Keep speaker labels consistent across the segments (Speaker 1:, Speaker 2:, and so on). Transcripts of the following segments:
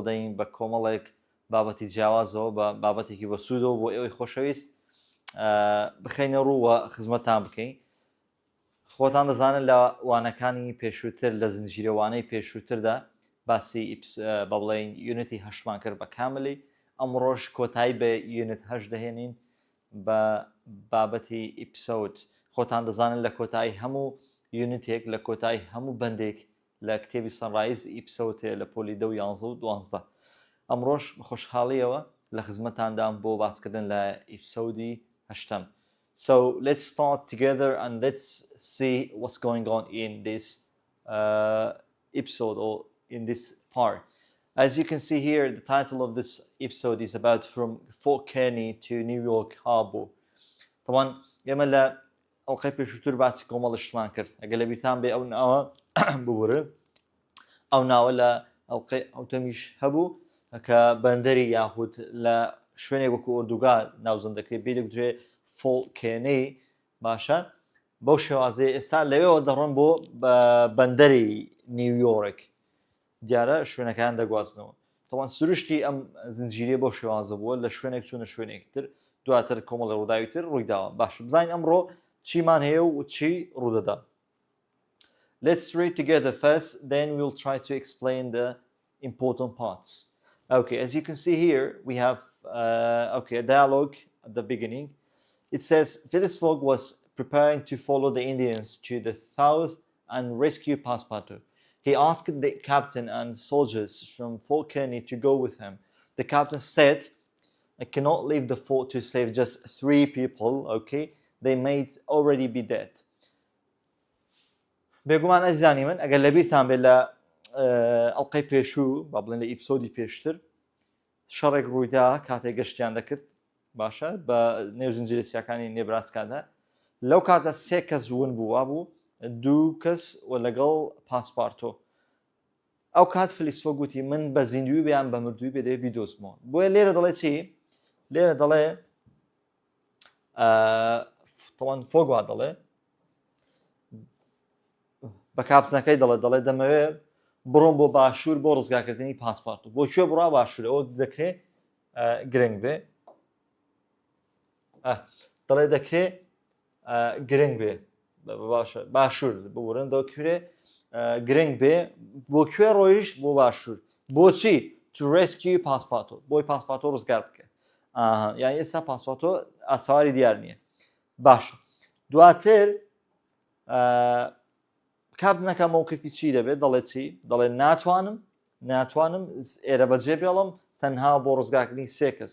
Speaker 1: ڕۆدەین بە کۆمەڵێک بابەتی جیاوازەوە بە بابەتێکی بە سوودەوە بۆ ئێوەی خۆشەویست بخەینە ڕووە خزمەتان بکەین خۆتان دەزانن لە وانەکانی پێشووتر لە زنجیرەوانەی پێشووتردا باسی بە بڵێن یونەتی هەشتمان کرد بە کاملی ئەمڕۆژ کۆتایی بە یونت هەشت دەهێنین بە بابەتی ئیپسۆد خۆتان دەزانن لە کۆتایی هەموو یونتێک لە کۆتایی هەموو بەندێک لە کتێبی سەنڕایز ئیپسۆتێ لە پۆلی 10 و 11 و 12 ئەمڕۆژ خۆشحاڵیەوە لە خزمەتاندام بۆ باسکردن لە ئیپسۆدی هەشتم. So let's start together and let's see what's going on in this episode or in this part. As you can see here, the title of this episode is about from Fort Kearney to New York Harbor. طبعا يما لا أوقات بيشوتور بس كمال اشتمان كرت. أقل بيتام بي أو ناوا بورد أو ناوا لا أوقات أو تمش هبو كبندري ياخد لا شويني بكو أردوغا ناوزن دكري بيدك دري فولت كيني باشا بوشي وازي استال لوي ودرون بو بندري نيويورك دیارە شوێنەکان دەگوازنەوە تەوان سروشتی ئەم زنجیرە بۆ شێوازە بووە لە شوێنێک چوونە شوێنێکتر دواتر کۆمەڵی ڕووداویتر ڕوویداوە باش بزانین ئەمڕۆ چیمان هەیە و چی ڕوودەدا. Let's read together first, then we'll try to explain the important parts. Okay, as you can see here, we have a dialogue at the beginning. It says, Phyllis Fogg was preparing to follow the Indians to the south and rescue Passepartout. He asked the captain and soldiers from Fort Kearney to go with him. The captain said, I cannot leave the fort to save just 3 people, okay? They may already be dead. بێگومان ئەزیزانی من ئەگەر لەبیرتان بێت لە ئەڵقەی پێشوو با بڵێن لە ئیپسۆدی پێشتر شەڕێک ڕوویدا کاتێک گەشتیان دەکرد باشە بە نێو زنجیرەسیەکانی نێبراسکادا لەو کاتە 3 کەس ون بووە بوو 2 کەس و لەگەڵ پاسپارتۆ ئەو کات فلیسفۆ گوتی من بە زیندوی بیان بە مردووی بێدەوێت بیدۆزمەوە بۆیە لێرە دەڵێ چی؟ لێرە دەڵێ تەوان فۆگوا دەڵێ بە کاپتنەکەی دەڵێ دەمەوێت بڕۆم بۆ باشوور بۆ ڕزگارکردنی پاسپارتۆ بۆ کوێ بڕا باشوورە ئەوە دەکرێت گرنگ بێ دەڵێ دەکرێت گرنگ بێ باشوور ببورن دەکرێت گرنگ بێ بۆ کوێ ڕۆیشت بۆ باشوور بۆچی to rescue پاسپارتۆ بۆی پاسپارتۆ ڕزگار بکە یان ئێستا پاسپارتۆ ئاسواری دیار نییە باش دواتر کابنەکە مووقفی چی دەبێت دەڵێ چی دەڵێ ناتوانم ئێرە بەجێ بێڵم تەنها بۆ ڕزگارکردنی 3 کەس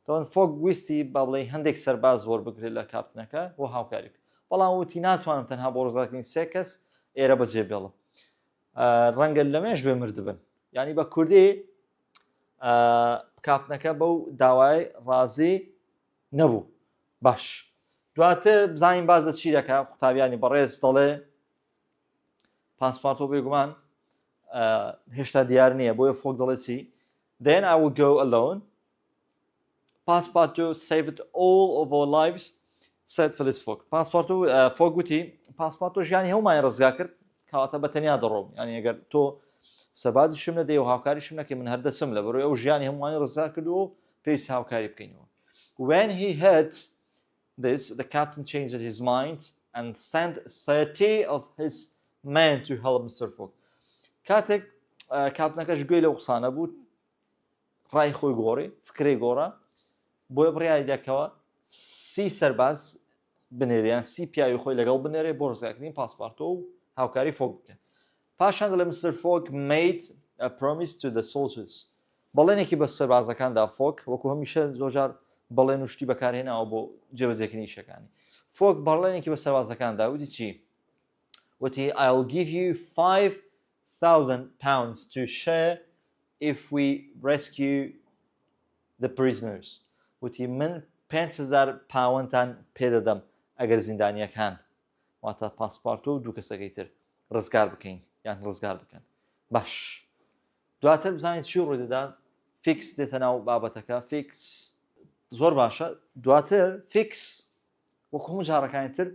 Speaker 1: تەوان فۆک ویستی با بڵێ هەندێک سەرباز وەر بگرێت لە کابتنەکە بۆ هاوکاری بەڵام وتی ناتوانم تەنها بۆ ڕزگارکردنی 3 کەس ئێرە بەجێ بێڵم ڕەنگە لەمێش بێ مردبن یعنی بە کوردی کابتنەکە بەو داوای ڕازی نەبوو باش دواتر بزانین باز لە چی دەکات قوتابیانی بەڕێز دەڵێ پاسپارتۆ بێگومان هێشتا دیار نییە بۆیە فۆک دەڵێ چی Then I will go alone. Passepartout saved all of our lives, said Phyllis Fogg. Passepartout Fogg goتی پاسپارتۆ ژیانی هەمومان ڕزگار کرد کەواتە بەتەنیا دەڕۆم یعنی ئەگەر تۆ سەربازی شم نەدەی و هاوکاریشم نەکەی من هەردەچم لە بەرۆی ئەو ژیانی هەمومانی ڕزگار کردووە و پێویستی هاوکاری بکەینەوە. When he heard this, the captain changed his mind and sent 30 of his men to help Mr. Fogg. کاتێک کابتنەکەش گوێی لەو قسانە بوو ڕای خۆی گۆڕی فکرەی گۆڕە بۆیە بڕیاری دەکەوە 30 سەرباز بنێریان 30 پیاوی خۆی لەگەڵ بنێرێ بۆ ڕزگارکردنی پاسپارتۆ و هاوکاری فۆگ بکە. پاشان دەڵێ Mr. Fogg made a promise to the soldiers. بەڵێنێکی بە سەربازەکاندا فۆگ وەکو هەمیشە زۆرجار بەڵێن و شتی بەکارهێناوە بۆ جێبەجێکردنی ئیشەکانی. فۆگ بەڵێنێکی بە سەربازەکاندا وتی چی؟ وتی I'll give you 5,000 pounds to share if we rescue the prisoners. وتی من 5,000 پاوەندتان پێدەدەم ئەگەر زیندانیەکان واتە پاسپارتۆ و 2 کەسەکەی تر ڕزگار بکەین یان ڕزگار بکەن باش دواتر بزانین چی ڕوویدەدا فیکس دێتە ناو بابەتەکە فیکس زۆر باشە دواتر فیکس وەکو هەموو جارەکانی تر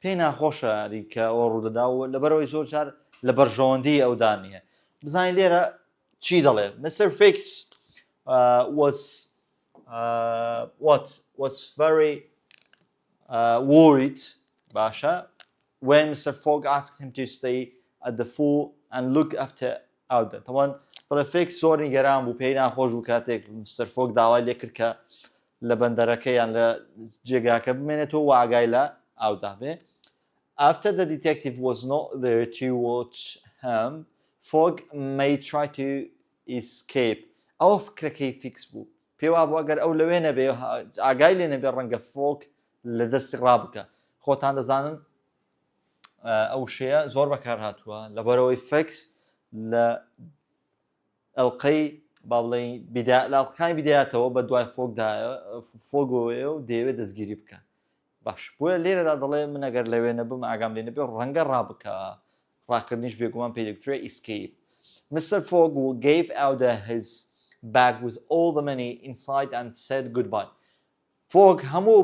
Speaker 1: پێی ناخۆشە کە ئەوە ڕوودەدا و لەبەرەوەی زۆر جار لە بەرژەوەندی ئەودا نییە بزانین لێرە چی دەڵێ Mr. Fix was very worried باشە when Mr. Fogg asked him to stay at the pool and look after Auda طبعا دەڵێ فێکس زۆر نیگەران بوو پێی ناخۆش بوو کاتێک Mr. Fogg داوای لێ کرد کە لە بەندەرەکە یان لە جێگاکە بمێنێتەوە و ئاگای لە ئاودا بێ After the detective was not there to watch him, Fogg may try to escape. ئەو فکرەکەی فیکس بوو پێوا بوو ئەگەر ئەو لەوێ نەبێ ئاگای لێ نەبێ ڕەنگە فۆگ لە دەستی ڕابکە خۆتان دەزانن ئەو شەیە زۆر بەکار هاتووە لەبەرەوەی فیکس لە ئەڵقەی با بڵێن لە ئەڵقەکانی بیدایەتەوە بە دوای فۆگۆیە و دەیەوێت دەستگیری بکە باش بۆیە لێرەدا دەڵێ من ئەگەر لەوێ نەبم ئاگام لێ نەبێ ڕەنگە ڕابکە ڕاکردنیش بێگومان پێ دەکرێت escape. Mr. Fogg gave Auda his bag with all the money inside and said goodbye. Fogg هەموو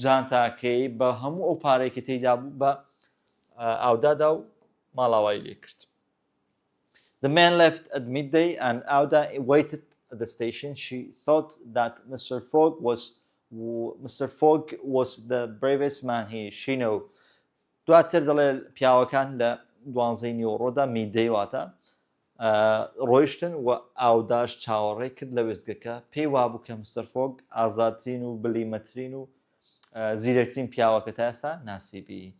Speaker 1: جانتاکەی بە هەموو ئەو پارێکی تێیدا بوو بە ئاودادا و ماڵاوای لێ کرد. The man left at midday and Auda waited at the station. She thought that Mr. Fogg was the bravest man she knew. دواتر دەڵێ پیاوەکان لە 12 نیوەڕۆدا میدەی واتە ڕۆیشتن و ئاوداش چاوەڕێ کرد لە وێستگەکە پێی وابوو کە مستەر فۆگ ئازادترین و بلیمەترین و زیرەکترین پیاوەکە تا ئێستا ناسیبی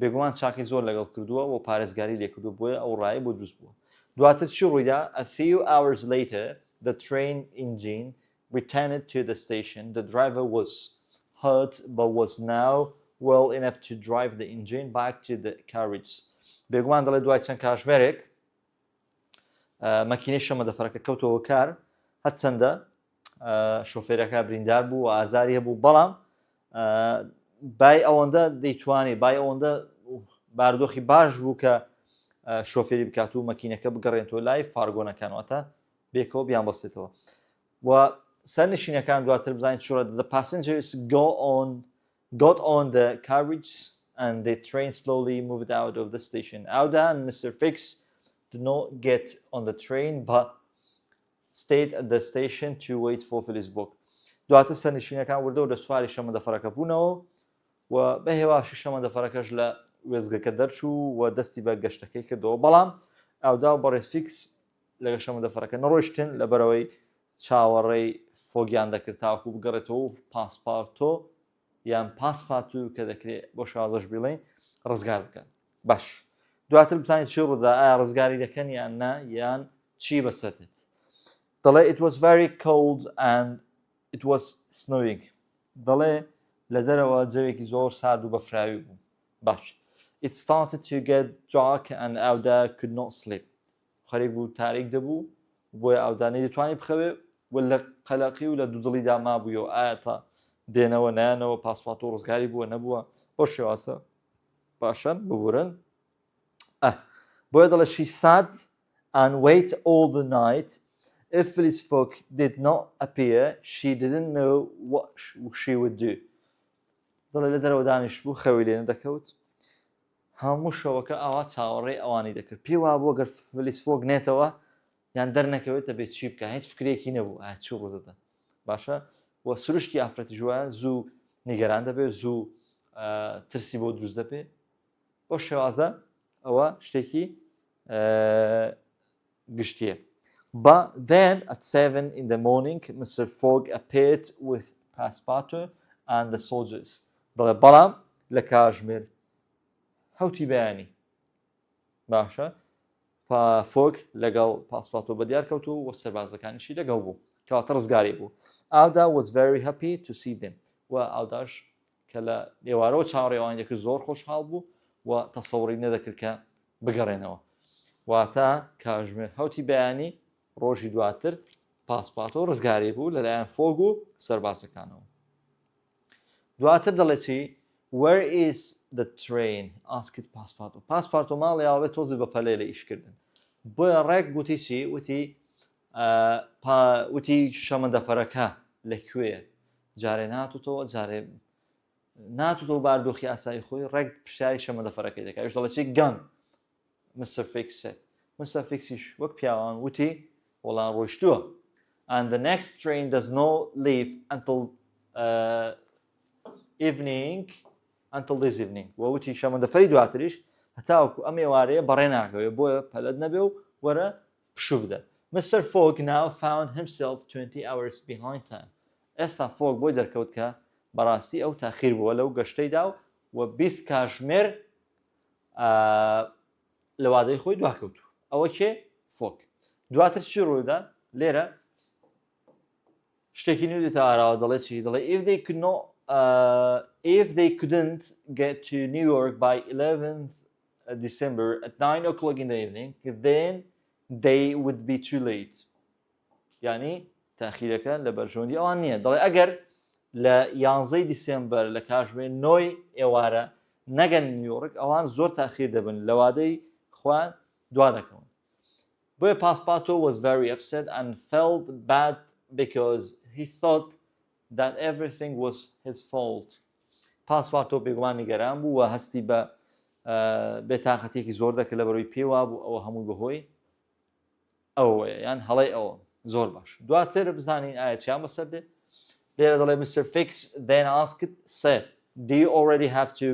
Speaker 1: بێگومان چاکی زۆر لەگەڵ کردووە و پارێزگاری لێ کردو بۆیە ئەو ڕایە بۆ دروست بووە دواتر چی ڕوویدا A few hours later the train engine returned to the station. The driver was hurt but was now well enough to drive the engine back to the carriage. بێگومان دەڵێ دوای چەند کاتژمێرێک مەکینەی شەمەدەفەرەکە کەوتەوە کار هەرچەندە شۆفێرەکە بریندار بوو و ئازاری هەبوو بەڵام بای ئەوەندە دەیتوانێت بای ئەوەندە بارودۆخی باش بوو کە شۆفێری بکات و مەکینەکە بگەڕێنەوە لای فارگۆنەکانواتە بێکەوە بیان بەستێتەوە و سەرنشینەکان دواتر بزانین چۆرە The passengers got on the carriage and the train slowly moved out of the station. Auda and Mr. Fix did not get on the train but stayed at the station to wait for Phyllis Book. دواتر سەرنشینەکان وردەوە لە سواری شەمەندەفەرەکە بوونەوە و بە هێواشی شەمەندەفەرەکەش لە وێزگەکە دەرچوو و دەستی بە گەشتەکەی کردەوە بەڵام ئاودا و بەڕێز فیکس لەگە شەمەندەفەرەکە نەڕۆیشتن لەبەرەوەی چاوەڕێی فۆگیان دەکرد تاکو بگەڕێتەوە و پاسپارتۆ یان پاسپارتو کە دەکرێت بۆ شازەش بڵێن ڕزگار بکەن باش دواتر بزانین چی ڕوودا ئایا ڕزگاری دەکەن یان نا یان چی بەسەرێت دەڵێ It was very cold and it was snowing دەڵێ لە دەرەوە جەوێکی زۆر سارد و بەفراوی بوو باش It started to get dark and Auda could not sleep خەریک بوو تاریک دەبوو بۆیە ئاودا نەیدەتوانی بخەوێ و لە قەلەقی و لە دوودڵیدا مابوویەوە ئایا تا دێنەوە نایەنەوە پاسپۆرت و ڕزگاری بووە نەبووە بۆ شێواسە باشە ببورن بۆیە دەڵێ She sat and waited all the night. If Phyllis Fogg did not appear, she didn't know what she would do. دەڵێ لە دەرەوە دانیشت بوو خەوی لێ نەدەکەوت هەموو شەوەکە ئاوا چاوەڕێی ئەوانی دەکرد پێی وا بووە گەر فلیس فۆگ نێتەوە یان دەرنەکەوێت دەبێت چی بکە هیچ فکرێکی نەبوو ئایا چی ڕوودەدا باشە و سروشتی ئافرەتی جوایە زوو نیگەران دەبێت زوو ترسی بۆ دروست دەبێت بۆ شێوازە ئەوە شتێکی گشتیە But then at 7 in the morning Mr. Fogg appeared with Passepartout and the soldiers دەڵێ بەڵام لە کاتژمێر هەوتی بەیانی باشە فۆگ لەگەڵ پاسپۆرتۆ بەدیار کەوت و سەربازەکانیشی لەگەڵ بوو کەواتە ڕزگاری بوو Auda was very happy to see them و ئاوداش کە لە ئێوارەوە چاوەڕێوانی دەکرد زۆر خۆشحاڵ بوو و تەسەووری نەدەکرد کە بگەڕێنەوە واتە کاتژمێر هەوتی بەیانی ڕۆژی دواتر پاسپۆرتۆ ڕزگاری بوو لەلایەن فۆگ و سەربازەکانەوە دواتر دەڵێ چی Where is the train? asked Passepartout. Passepartout ماڵی ئاوێت تۆزی بە پەلەی لە ئیشکردن بۆیە ڕێک گوتی چی وتی شەمەندەفەرەکە لەکوێیە جارێ ناتوتەوە جارێ ناتوتەوە باردۆخی ئاسایی خۆی ڕێک پشاری شەمەندەفەرەکەی دەکات دەڵێ چی گەن Mr. Fix said Mr. Fixish وەک پیاوان وتی وەڵام ڕۆیشتووە and the next train does not leave until this evening ووتی شەمەندەفەری دواتریش هەتاوەکو ئەم ئێوارەیە بەڕێ ناکەوێ بۆیە پەلەت نەبێ و وەرە پشوو بدە. Mr. Fogg now found himself 20 hours behind time. ئێستا فۆگ بۆی دەرکەوت کە بەڕاستی ئەو تاخیر بووە لەو گەشتەیدا و 20 کاتژمێر لە وادەی خۆی دواکەوتووە. ئەوە کێ؟ فۆگ. دواتر چی ڕوویدا؟ لێرە شتێکی نوێ دێتە ئاراوە دەڵێ چی؟ دەڵێ if they couldn't get to New York by 11th December at 9 o'clock in the evening, then they would be too late. یعنی تاخیرەکە لە بەرژەوەندی ئەوان نییە. دەڵێ ئەگەر لە 11 دیسمبر لە کاتژمێر 9 ئێوارە نەگەن نیویۆرک ئەوان زۆر تاخیر دەبن لە وادەی خوان دوا دەکەون. بۆیە پاسپارتۆ was very upset and felt bad because he thought that everything was his fault. پاسپارتۆ بێگومان نیگەران بوو و هەستی بە بێتاقەتێکی زۆر دەکرد لە بەرەوەی پێوا بوو ئەوە هەمووی بەهۆی ئەوەیە یان هەڵەی ئەوە زۆر باش. دواتر بزانین ئایا چیان بەسەر دێ؟ لێرە دەڵێ Mr. Fix then asked said do you already have to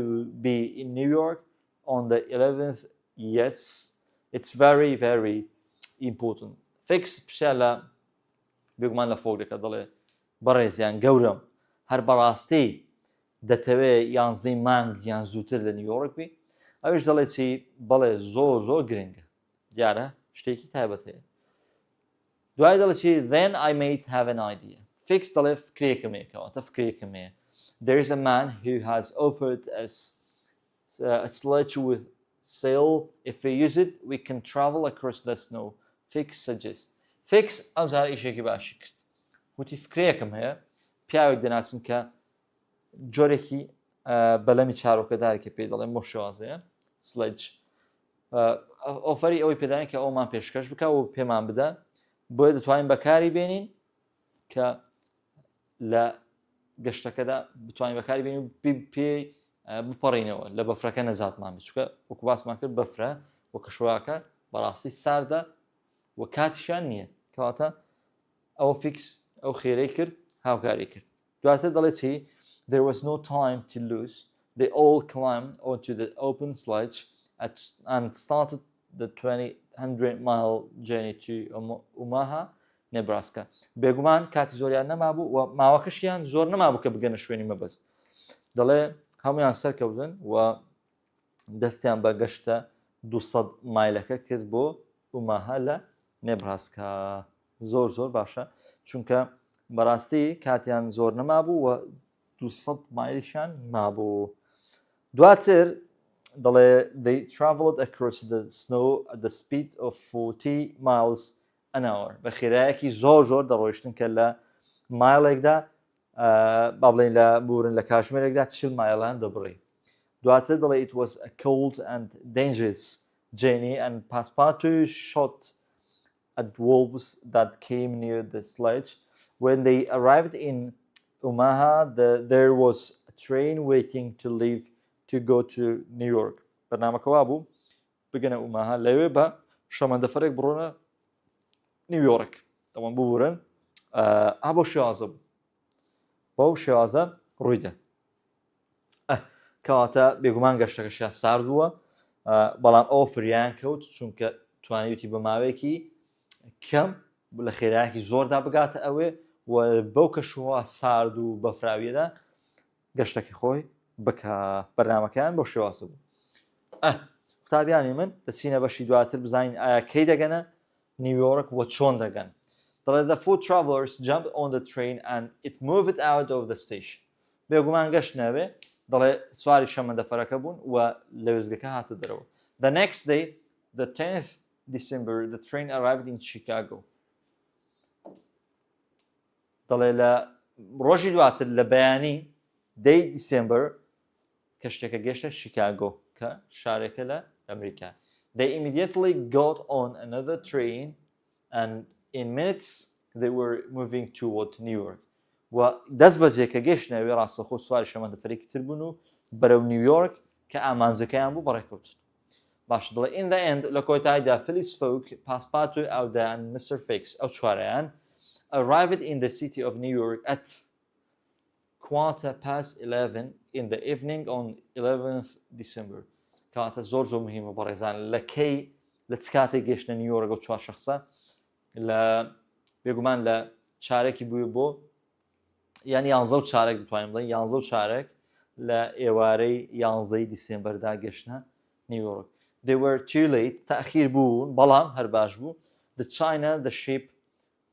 Speaker 1: be in New York on the 11th? Yes, it's very very important. Fix پشە لە بێگومان لە فۆگ دەکات دەڵێ بەڕێزیان گەورم هەر بەڕاستی دەتەوێت 11 مانگ یان زووتر لە نیویۆرک بی؟ ئەویش دەڵێ چی؟ بەڵێ زۆر زۆر گرنگە دیارە شتێکی تایبەت هەیە. دوای دەڵێ چی؟ then I might have an idea. Fix دەڵێ فکرێکم هەیە کەواتە فکرێکم هەیە. There is a man who has offered us a sledge with sail. If we use it, we can travel across the snow. Fix suggests. Fix ئەو جار ئیشێکی باشی کرد. وتی فکرێکم هەیە پیاوێک دەناسم کە جۆرێکی بەلەمی چارۆکەدارێکی پێ دەڵێن بۆ شێوازەیە سلەج ئۆفەری ئەوەی پێداین کە ئەومان پێشکەش بکە و پێمان بدە بۆیە دەتوانین بەکاری بێنین کە لە گەشتەکەدا بتوانین بەکاری بێنین پێ بپەڕینەوە لە بەفرەکە نەزاتمان بچکە وەکو باسمان کرد بەفرە و کەشوواکە بەڕاستی ساردە و کاتیشان نییە کەواتە ئەوە فیکس ئەو خێرەی کرد هاوکاری کرد. دواتر دەڵێت چی؟ There was no time to lose. They all climbed onto the open sledge and started the 200-mile journey to Omaha, Nebraska. بێگومان کاتی زۆریان نەما بوو و ماوەکەشیان زۆر نەما بوو کە بگەنە شوێنی مەبەست. دەڵێ هەمویان سەرکەوتن و دەستیان بە گەشتە 200 مایلەکە کرد بۆ ئوماها لە نێبراسکا. زۆر زۆر باشە چونکە بەڕاستی کاتیان زۆر نەما بوو و 200 مایلیشان مابوو. دواتر دەڵێ they traveled across the snow at the speed of 40 miles an hour. بە خێرایەکی زۆر زۆر دەڕۆیشتن کە لە مایلێکدا با بڵێن لە بورن لە کاتژمێرێکدا 40 مایلان دەبڕی. دواتر دەڵێ it was a cold and dangerous journey and Passepartout shot at wolves that came near the sledge. When they arrived in Omaha, there was a train waiting to leave to go to New York. بەرنامەکە وا بوو بگەنە ئوماها لەوێ بە شەمەندەفەرێک بڕۆنە نیویۆرک دەوان ببورن بۆ شێوازە بوو بەو شێوازە ڕوویدا. کەواتە بێگومان گەشتەکەشیان ساردووە بەڵام ئەو فریان کەوت چونکە توانیوتی بە ماوەیەکی کەم لە خێرایەکی زۆردا بگاتە ئەوێ و بەو کەشوها سارد و بەفراویەدا گەشتێکی خۆی بکە. بەرنامەکەیان بۆ شێوازە بوو. قوتابیانی من دەچینە بەشی دواتر بزانین ئایا کەی دەگەنە نیویۆرک و چۆن دەگەن. دەڵێت the four travelers jumped on the train and it moved out of the station. بێگومان گەشت نەبێ دەڵێ سواری شەمەندەفەرەکە بوون و لە وێزگەکە هاتە دەرەوە. The next day, the 10th December, the train arrived in Chicago. دەڵێ لە ڕۆژی دواتر لە بەیانی 10 دیسمبر کەشتێکە گەشتە شیکاگۆ کە شارێکە لە ئەمریکا. They immediately got on another train and in minutes they were moving toward New York. و دەست بەجێ کە گەشتنەوێ ڕاستەخۆ سواری شەمەندەفەرێکی تر بوون و بەرەو نیویۆرک کە ئامانجەکەیان بوو بەڕێکەوت. باش دڵێ in the end لە کۆتاییدا Phyllis Fogg پاسپارت و ئەودان Mr. Fix ئەو چوارەیان arrived in the city of New York at 11:15 in the evening on 11th December. کاتە زۆر مهمە بەڕێزان لە کەی لە چ کاتێک گەشتە نیویۆرک و چوار شخصە لە بێگومان لە چارێکی بووی بۆ یعنی 11 چارێک بتوانین بڵێن 11 چارێک لە ئێوارەی 11 دیسێمبەردا گەشتە نیویۆرک. They were too late تەخیر بوون بەڵام هەر باش بوو. The China the ship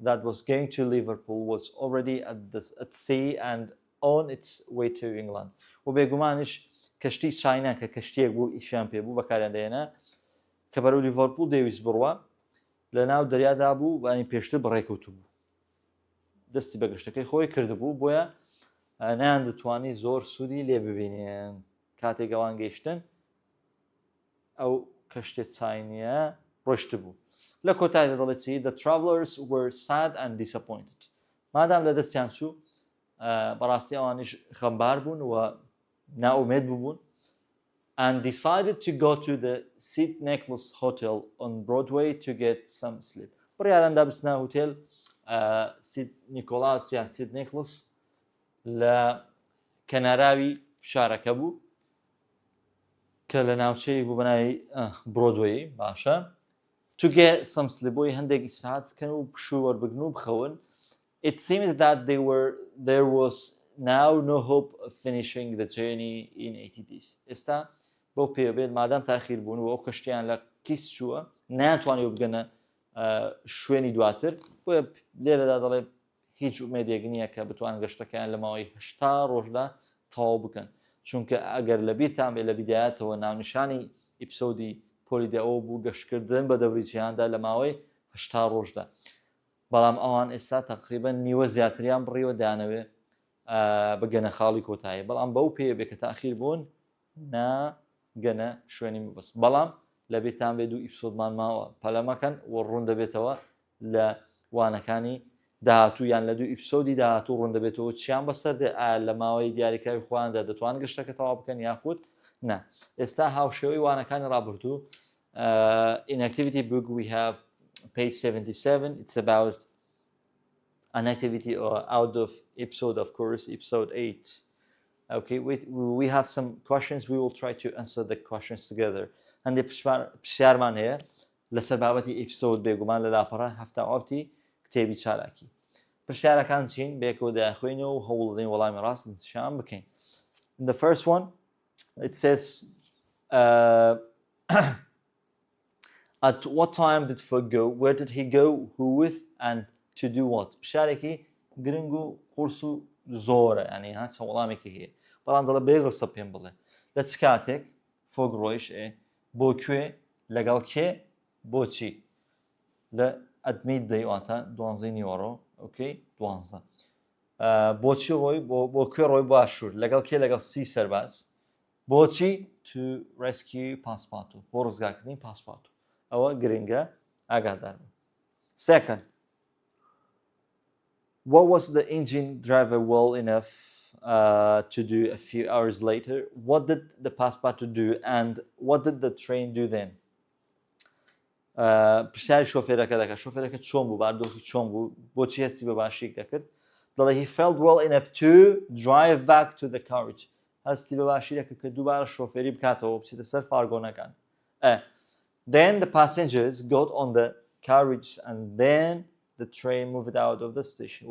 Speaker 1: that was going to Liverpool was already at sea and on its way to England. و بێگومانش کەشتی چاینا کە کەشتێک بوو ئیشیان پێ بوو بەکاریان دێنا کە بەرەو لیڤەرپوڵ دەویست بڕوە لە ناو دەریادا بوو بەنی پێشتر بەڕێکەوتو بوو دەستی بە گەشتەکەی خۆی کردبوو بۆیە نەیان دەتوانی زۆر سوودی لێ ببینێن کاتێک ئەوان گەیشتن ئەو کەشتێ چاینیە ڕۆشت بوو لە کۆتاییدا دەڵێت چی the travelers were sad and disappointed مادام لە دەستیان چوو بەڕاستی ئەوانیش خەمبار بوون و ناومێد بوون and decided to go to the St. Nicholas Hotel on Broadway to get some sleep. بڕیارەندا بچنە هۆتێل سیت نیکۆلاس یان سیت نیکلس لە کەناراوی شارەکە بوو کە لە ناوچەی بوو بەناوی برۆدوەی باشە to get some sleep بۆی هەندێکی ساعت بکەن و پشووەربگن و بخەون. It seems that there was now no hope of finishing the journey in 80 days. ئێستا بۆ پێ بێت مادام تاخیر بوون و ئەو کەشتیان لە کیس چووە ناتوانێت بگەنە شوێنی دواتر بۆیە لێرەدا دەڵێ هیچ ئومێدێک نییە کە بتوان گەشتەکەیان لە ماوەی 80 ڕۆژدا تەواو بکەن چونکە ئەگەر لە بیرتان بێت لە بیدایەتەوە ناونیشانی ئیپسۆدی پۆلیدە ئەوە بوو گەشتکردن بە دەوریجیاندا لە ماوەی 80 ڕۆژدا بەڵام ئەوان ئێستا تقریبا نیوە زیاتریان بڕیوە دانەوێ بگەنە خاڵی کۆتایی بەڵام بەو پێ بێ کە تاخیر بوون ناگەنە شوێنی مەبەست بەڵام لە بێتان بێ دوو ئیپسۆدمان ماوە پەلەمەکەن و ڕوون دەبێتەوە لە وانەکانی داهاتوو یان لە دوو ئیپسۆدی داهاتوو ڕوون دەبێتەوە چیان بەسەر لە ماوەی دیاریکراوی خۆیاندا دەتوان گەشتەکە تەواو بکەن یاخود نا ئێستا هاوشێوەی وانەکانی ڕابردوو in activity book we have page 77 it's about an activity out of episode of course episode 8 okay we have some questions we will try to answer the questions together and the پرسیارمان هەیە لەسەر بابەتی ئیپسۆد بێگومان لە لاپەڕە هەفتە ئاوتی کتێبی چالاکی پرسیارەکان چین بێکەوە داخوێنەوە و هەوڵ دەدەین وەڵامی ڕاست نیشان بکەین. The first one it says at what time did Fogg go, where did he go, who with and to do what. پرسیارێکی گرنگ و قورس و زۆرە ینی ها چەند وەڵامێکی هەیە بەڵام دەڵێ بێغڕستە پێم بڵێ لە چ کاتێک فۆگ ڕۆیش بۆ کوێ لەگەڵ کێ بۆچی لە ئەدمی دەیواتە 12 نیوەڕۆ ئۆکەی 12 بۆچی ڕۆی بۆ کوێ ڕۆی باشوور لەگەڵ کێ لەگەڵ سی سەرباز بۆچی to rescue پاسپارتو بۆ ڕزگارکردنی پاسپارتو ئەوە گرنگە ئاگاداربوون. Second, what was the engine driver well enough to do a few hours later? What did the passepartout do and what did the train do then? پرسیاری شۆفێرەکە دەکات شۆفێرەکە چۆن بوو باردۆخی چۆن بوو بۆچی هەستی بە باشی دەکرد دەڵێ he felt well enough to drive back to the carriage هەستی بە باشی دەکرد کە دووبارە شۆفێری بکاتەوە بچێتە سەر فارگۆنەکان. Then the passengers got on the carriage and then the train moved out of the station.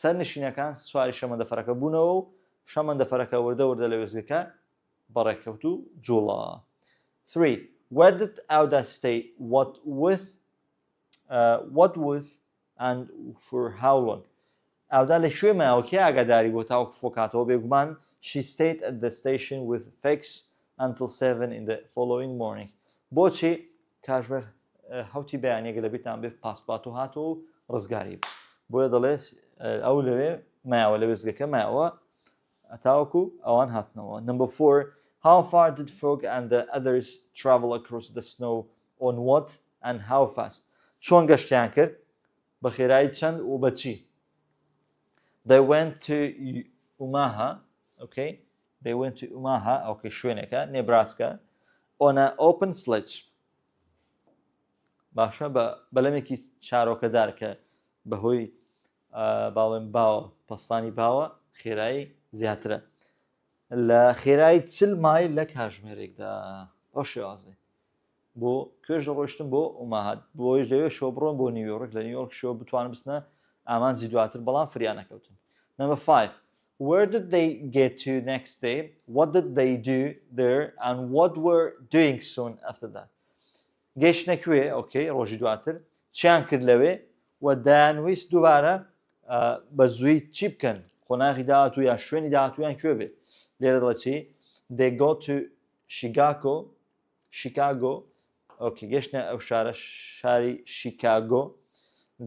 Speaker 1: سەر نشینەکان سواری شەمەندەفەرەکە بوونەوە و شەمەندەفەرەکە وردە لە وێزگەکە بەڕێکەوت و جوڵا. 3. Where did Auda stay? What with and for how long? Auda لە شوێ ماوە کێ ئاگاداری بۆ تاوەکو فۆکاتەوە بێگومان she stayed at the station with Fix until 7 in the following morning. بۆچی کاژبەر هەوتی بەیانێگە لە بیرتان بێت پاسپارتۆ هاتۆ و ڕزگاری بۆیە دەڵێت ئەو لەوێ ماوە لە وێزگەکە ماوە تاوەکو ئەوان هاتنەوە. Number 4. How far did Fogg and the others travel across the snow on what and how fast? چۆن گەشتیان کرد بە خێرایی چەند و بەچی. They went to Omaha, okay? They went to Omaha, okay, شوێنێکە Nebraska on an open sledge باشە بەلەمێکی چارۆکەدار کە بەهۆی باڵێن باوە پەستانی باوە خێرایی زیاترە لە خێرایی 40 مایل لە کاتژمێرێکدا ئەو شێوازێ بۆ کوێژ ڕۆشتن بۆ ئوماهات بۆی لەوێ شۆ بڕۆن بۆ نیویۆرک لە نیویۆرک شۆ بتوانن بستنە ئامانجی دواتر بەڵام فریان نەکەوتن. Number 5. Where did they get to next day? What did they do there? And what were doing soon after that? گەیشتنە کوێ ئۆکەی ڕۆژی دواتر چیان کرد لەوێ و دایانویست دووبارە بە زووی چی بکەن خۆناغی داهاتوو یا شوێنی داهاتوویان کوێ بێت لێرە دەڵێ چی they go to Chicago okay گەشتنە ئەو شارە شاری شیکاگۆ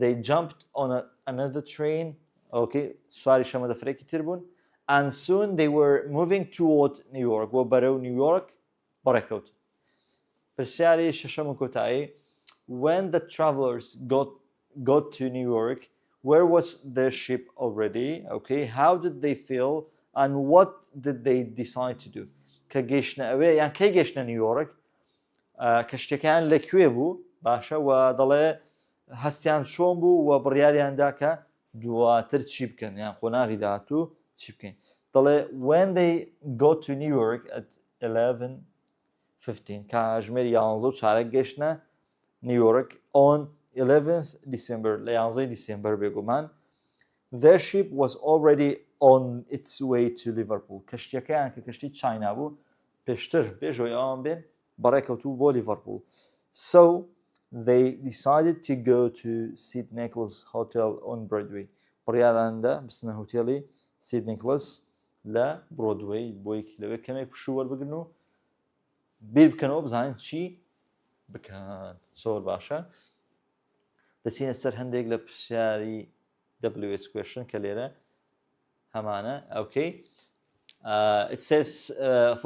Speaker 1: they jumped on another train okay سواری شەمەندەفرێکی تر بوون and soon they were moving toward New York بۆ بەرەو نیویۆرک بەڕێکەوت. پرسیاری شەشەم و کۆتایی when the travelers got to New York where was the ship already okay how did they feel and what did they decide to do کە گەیشتنە ئەوێ یان کەی گەیشتنە نیویۆرک کەشتەکان لەکوێ بوو باشە و دەڵێ هەستیان چۆن بوو و بڕیاریاندا کە دواتر چی بکەن یان خۆناغی داهاتوو چی بکەین دەڵێ when they got to New York at 11:15 کاتژمێر 11:04 گەیشتنە نیویۆرک on 11th December لە 11 دیسمبر بێگومان their ship was already on its way to Liverpool کەشتیەکەیان کە کەشتی چاینا بوو پێشتر پێشەوەی ئەوان بێن بەڕێکەوتوو بۆ لیڤەرپول so they decided to go to St Nicholas Hotel on Broadway بڕیاراندا بچنە هۆتێڵی St Nicholas لە برۆدوەی بۆی لەوێ کەمێک پشوو وەربگرن و بیر بکەنەوە بزانین چی بکەن زۆر باشە دەچینە سەر هەندێک لە پرسیاری WH question کە لێرە هەمانە okay it says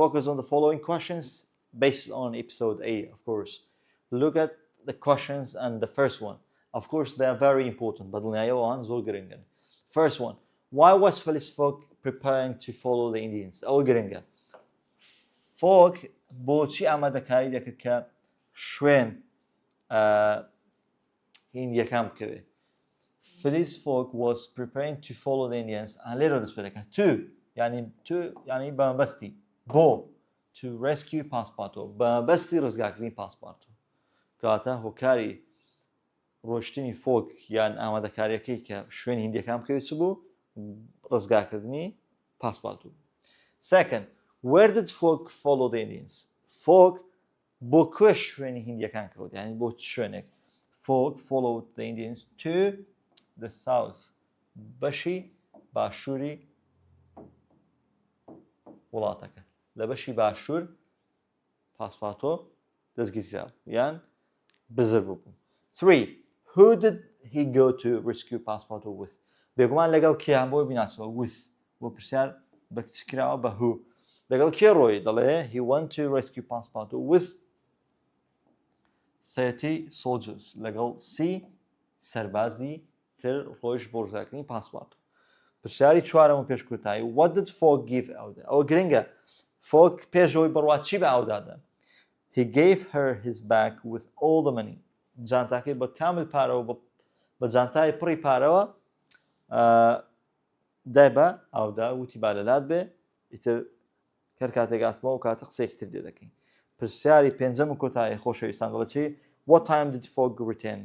Speaker 1: focus on the following questions based on episode 8 of course look at the questions and the first one of course they are very important بەدڵنیاییەوەوان زۆر گرنگن first one why was Phyllis Fogg preparing to follow the Indians ئەوە گرنگە Fogg بۆچی ئامادەکاری دەکرد کە شوێن هیندیەکان بکەوێ Phyllis Fogg was preparing to follow the Indians and later دەست پێ دەکات یعنی بەمەبەستی بۆ to rescue passepartout بەمەبەستی ڕزگارکردنی پاسپارتۆ کەواتە هۆکاری ڕۆشتنی فۆگ یان ئامادەکاریەکەی کە شوێنی هیندیەکان بکەوێت چ بوو ڕزگارکردنی پاسپارتۆ. Second, where did Fogg follow the Indians? Fogg بۆ کوێ شوێنی هیندیەکان کەوت یعنی بۆ شوێنێک Fogg followed the Indians to the south بەشی باشووری وڵاتەکە لە بەشی باشوور پاسپارتۆ دەستگیرکراوە یان بزر بوو. 3. Who did he go to rescue passepartout with? بێگومان لەگەڵ کیان بۆی بیناسەوە with بۆ پرسیار بە کراوە بە who لەگەڵ کێ ڕۆی دەڵێ he went to rescue passepartout with 30 soldiers لەگەڵ 30 سەربازی تر ڕۆیش بۆ ڕزگارکردنی پاسپارتۆ. پرسیاری چوارەم و پێشکوتایی what did Fogg give ئەودا ئەوە گرنگە Fogg پێشەوەی بڕوات چی بە ئەودادا he gave her his bag with all the money جانتاکەی بە کامل پارەوە بە جانتای پڕی پارەوە دای بە ئەودا وتی با لەلات بێ ئیتر کەر کاتێک هاتمەوە و کاتە قسەیەکی تر لێ دەکەین. پرسیاری پێنجەم و کۆتایی خۆشەویستان دەڵێت چی what time did Fogg return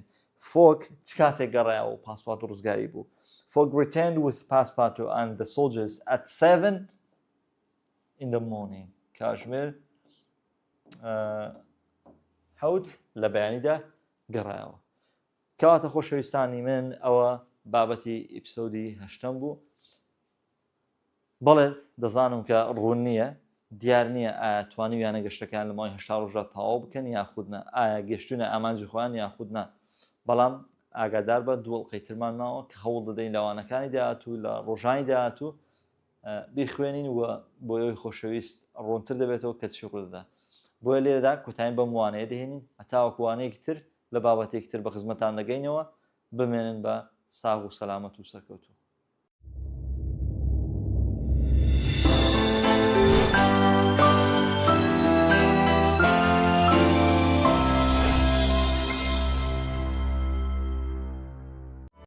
Speaker 1: Fogg چ کاتێک گەڕایەوە و پاسپارتۆ ڕزگاری بوو Fogg returned with passepartout and the soldiers at 7 in the morning کاتژمێر حەوت لە بەیانیدا گەڕایەوە. کەواتە خۆشەویستانی من ئەوە بابەتی ئیپسۆدی هەشتەم بوو. بەڵێ دەزانم کە ڕوون نییە دیار نییە ئایا توانیویانە گەشتەکان لە ماوەی 8 ڕۆژە تەواو بکەن یاخودنا ئایا گەشتونە ئامانجی خۆیان یاخودنا بەڵام ئاگادار بە دووەڵقەی ترمان ماوە کە هەوڵ دەدەین لەوانەکانی داهاتوو لە ڕۆژانی داهاتوو بیخوێنین و بۆ ئەوەی خۆشەویست ڕوونتر دەبێتەوە کە چی ڕوودەدا. بۆیە لێرەدا کوتایین بەم وانەیە دەهێنین هەتاوەکو وانەیەکی تر لە بابەتێکی تر بە خزمەتان دەگەینەوە بمێنن بە ساغ و سەلامەت و سەرکەوتوو.